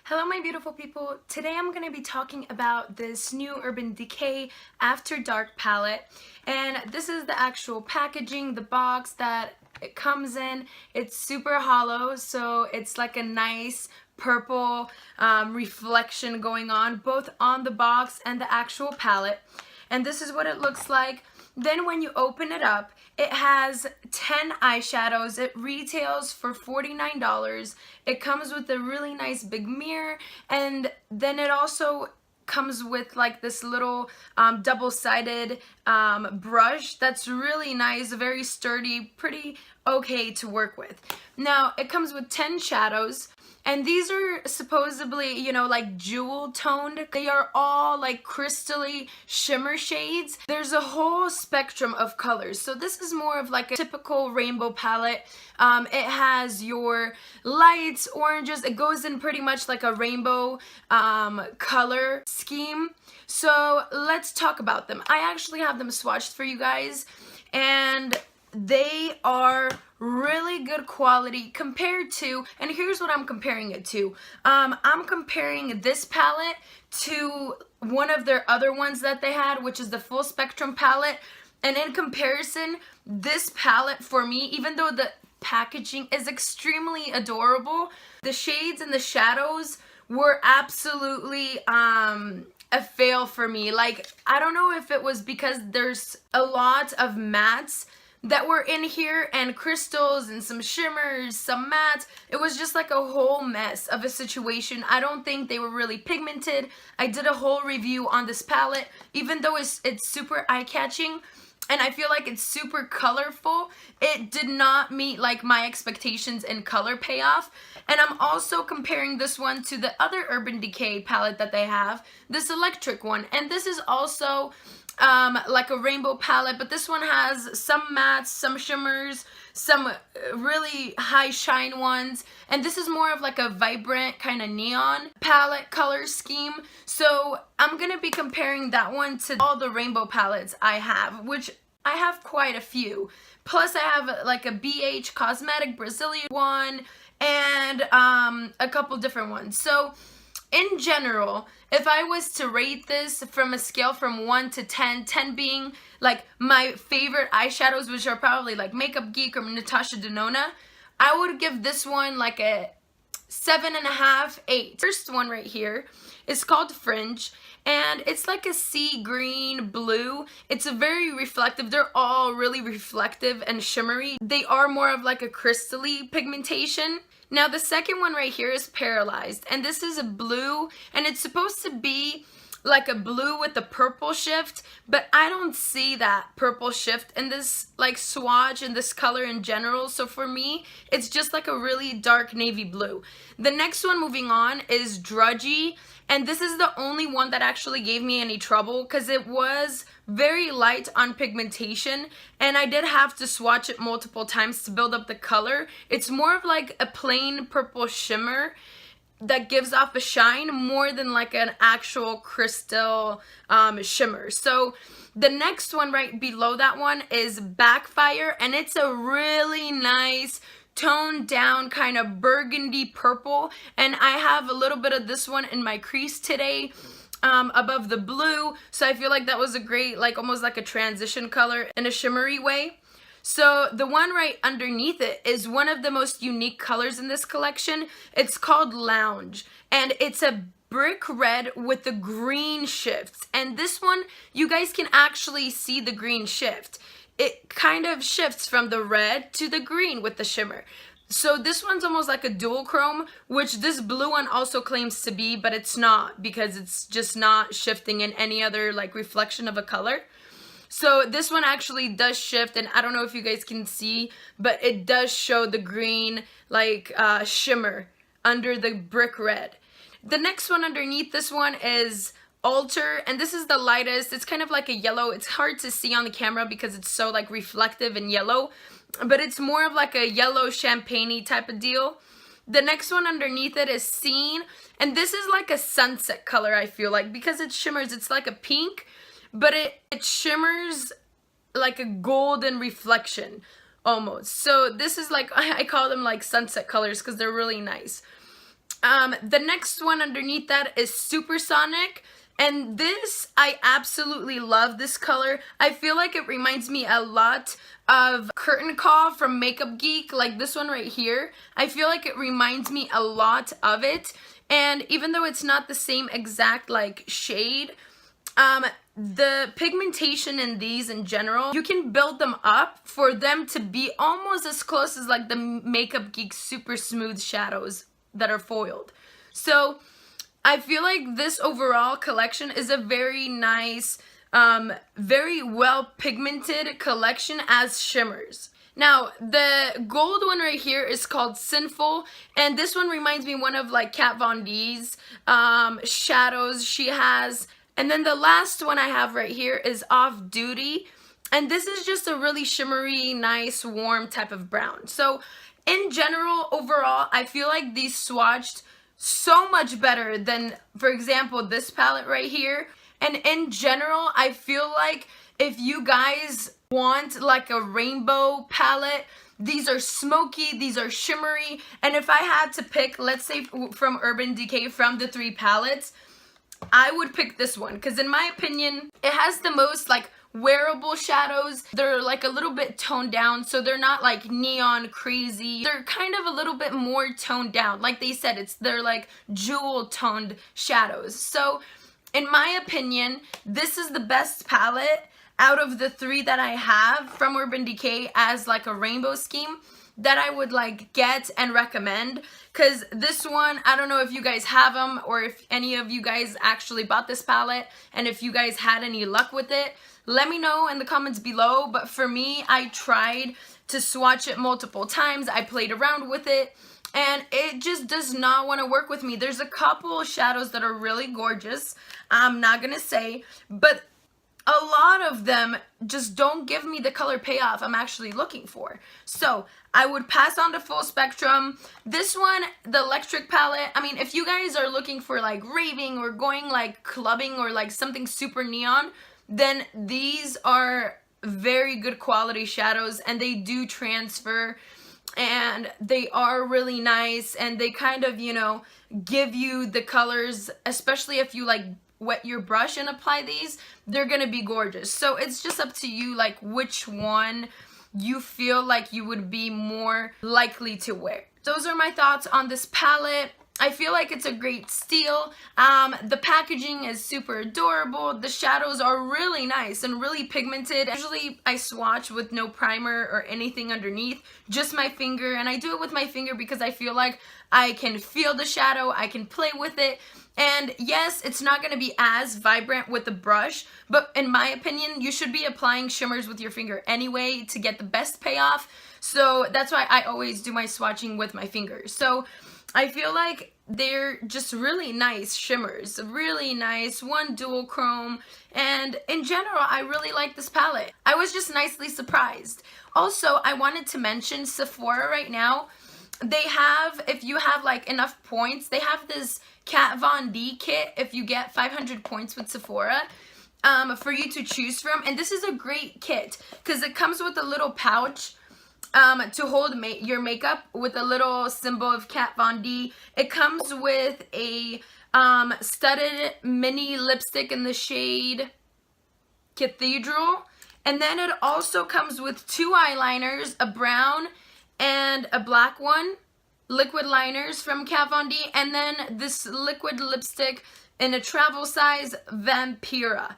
Hello my beautiful people. Today I'm going to be talking about this new Urban Decay After Dark palette, and this is the actual packaging, the box that it comes in. It's super hollow, so it's like a nice purple reflection going on both on the box and the actual palette, and this is what it looks like. Then when you open it up, it has 10 eyeshadows. It retails for $49. It comes with a really nice big mirror, and then it also comes with like this little double-sided brush that's really nice, very sturdy, pretty okay to work with. Now, it comes with 10 shadows. And these are supposedly, you know, like jewel toned. They are all like crystally shimmer shades. There's a whole spectrum of colors. So this is more of like a typical rainbow palette. It has your lights, oranges. It goes in pretty much like a rainbow color scheme. So let's talk about them. I actually have them swatched for you guys, and they are really good quality compared to, and here's what I'm comparing it to. I'm comparing this palette to one of their other ones that they had, which is the full spectrum palette. And in comparison, this palette for me, even though the packaging is extremely adorable, the shades and the shadows were absolutely a fail for me. Like, I don't know if it was because there's a lot of mattes that were in here and crystals and some shimmers, some mattes. It was just like a whole mess of a situation. I don't think they were really pigmented. I did a whole review on this palette. Even though it's super eye-catching and I feel like it's super colorful, it did not meet like my expectations in color payoff. And I'm also comparing this one to the other Urban Decay palette that they have, this electric one. And this is also like a rainbow palette, but this one has some mattes, some shimmers, some really high shine ones, and this is more of like a vibrant kind of neon palette color scheme. So I'm gonna be comparing that one to all the rainbow palettes I have, which I have quite a few. Plus I have like a BH Cosmetic Brazilian one and a couple different ones. So in general, if I was to rate this from a scale from 1 to 10, 10 being like my favorite eyeshadows, which are probably like Makeup Geek or Natasha Denona, I would give this one like a 7.5, 8. First one right here is called Fringe, and it's like a sea green blue. It's a very reflective. They're all really reflective and shimmery. They are more of like a crystally pigmentation. Now the second one right here is Paralyzed, and this is a blue, and it's supposed to be like a blue with a purple shift, but I don't see that purple shift in this like swatch and this color in general. So for me, it's just like a really dark navy blue. The next one moving on is Drudgy, and this is the only one that actually gave me any trouble because it was very light on pigmentation, and I did have to swatch it multiple times to build up the color. It's more of like a plain purple shimmer that gives off a shine more than like an actual crystal shimmer. So the next one right below that one is Backfire, and it's a really nice toned down kind of burgundy purple, and I have a little bit of this one in my crease today above the blue, so I feel like that was a great, like almost like a transition color in a shimmery way. So the one right underneath it is one of the most unique colors in this collection. It's called Lounge, and it's a brick red with the green shifts, and this one you guys can actually see the green shift. It kind of shifts from the red to the green with the shimmer. So this one's almost like a dual chrome, which this blue one also claims to be, but it's not, because it's just not shifting in any other like reflection of a color. So this one actually does shift, and I don't know if you guys can see, but it does show the green like shimmer under the brick red. The next one underneath this one is Alter, and this is the lightest. It's kind of like a yellow. It's hard to see on the camera because it's so like reflective and yellow, but it's more of like a yellow champagne-y type of deal. The next one underneath it is Scene, and this is like a sunset color, I feel like, because it shimmers. It's like a pink, but it shimmers like a golden reflection almost. So this is like, I call them like sunset colors because they're really nice. The next one underneath that is Supersonic. And this, I absolutely love this color. I feel like it reminds me a lot of Curtain Call from Makeup Geek, like this one right here. I feel like it reminds me a lot of it. And even though it's not the same exact like shade, the pigmentation in these in general, you can build them up for them to be almost as close as like the Makeup Geek Super Smooth shadows that are foiled. So I feel like this overall collection is a very nice, very well pigmented collection as shimmers. Now, the gold one right here is called Sinful, and this one reminds me one of like Kat Von D's shadows she has. And then the last one I have right here is Off Duty, and this is just a really shimmery, nice, warm type of brown. So in general, overall, I feel like these swatched so much better than, for example, this palette right here. And in general, I feel like if you guys want like a rainbow palette, these are smoky, these are shimmery, and if I had to pick, let's say from Urban Decay, from the 3 palettes, I would pick this one, because in my opinion, it has the most like wearable shadows. They're like a little bit toned down, so they're not like neon crazy. They're kind of a little bit more toned down. Like they said, they're like jewel toned shadows. So in my opinion, this is the best palette out of the 3 that I have from Urban Decay as like a rainbow scheme that I would like get and recommend. Because this one, I don't know if you guys have them or if any of you guys actually bought this palette and if you guys had any luck with it. Let me know in the comments below. But for me, I tried to swatch it multiple times. I played around with it and it just does not want to work with me. There's a couple shadows that are really gorgeous, I'm not gonna say, but a lot of them just don't give me the color payoff I'm actually looking for. So I would pass on to Full Spectrum. This one, the Electric palette, I mean, if you guys are looking for like raving or going like clubbing or like something super neon, then these are very good quality shadows and they do transfer and they are really nice and they kind of, you know, give you the colors, especially if you like wet your brush and apply these, they're gonna be gorgeous. So it's just up to you like which one you feel like you would be more likely to wear. Those are my thoughts on this palette. I feel like it's a great steal. The packaging is super adorable. The shadows are really nice and really pigmented. Usually I swatch with no primer or anything underneath, just my finger, and I do it with my finger because I feel like I can feel the shadow, I can play with it. And yes, it's not going to be as vibrant with the brush, but in my opinion, you should be applying shimmers with your finger anyway to get the best payoff. So that's why I always do my swatching with my fingers. So I feel like they're just really nice shimmers, really nice, one dual chrome, and in general, I really like this palette. I was just nicely surprised. Also, I wanted to mention Sephora right now. They have, if you have like enough points, they have this Kat Von D kit if you get 500 points with Sephora for you to choose from. And this is a great kit because it comes with a little pouch to hold your makeup with a little symbol of Kat Von D. It comes with a studded mini lipstick in the shade Cathedral. And then it also comes with 2 eyeliners, a brown and a black one, liquid liners from Kat Von D, and then this liquid lipstick in a travel size, Vampira.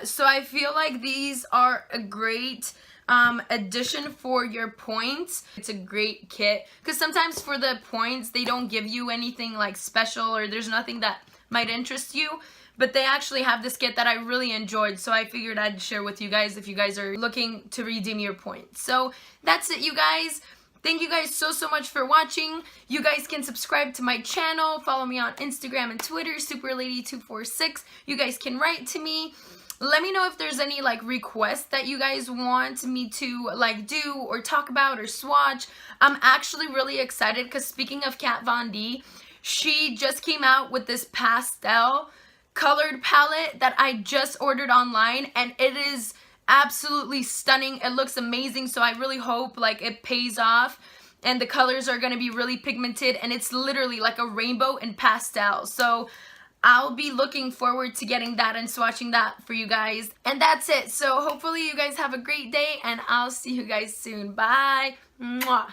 So I feel like these are a great addition for your points. It's a great kit because sometimes for the points they don't give you anything like special or there's nothing that might interest you, but they actually have this kit that I really enjoyed, so I figured I'd share with you guys if you guys are looking to redeem your points. So that's it, you guys. Thank you guys so much for watching. You guys can subscribe to my channel, follow me on Instagram and Twitter, superlady246. You guys can write to me. Let me know if there's any like requests that you guys want me to like do or talk about or swatch. I'm actually really excited because speaking of Kat Von D, she just came out with this pastel colored palette that I just ordered online and it is absolutely stunning. It looks amazing, so I really hope like it pays off and the colors are going to be really pigmented, and it's literally like a rainbow in pastel. So I'll be looking forward to getting that and swatching that for you guys. And that's it. So hopefully you guys have a great day, and I'll see you guys soon. Bye. Mwah.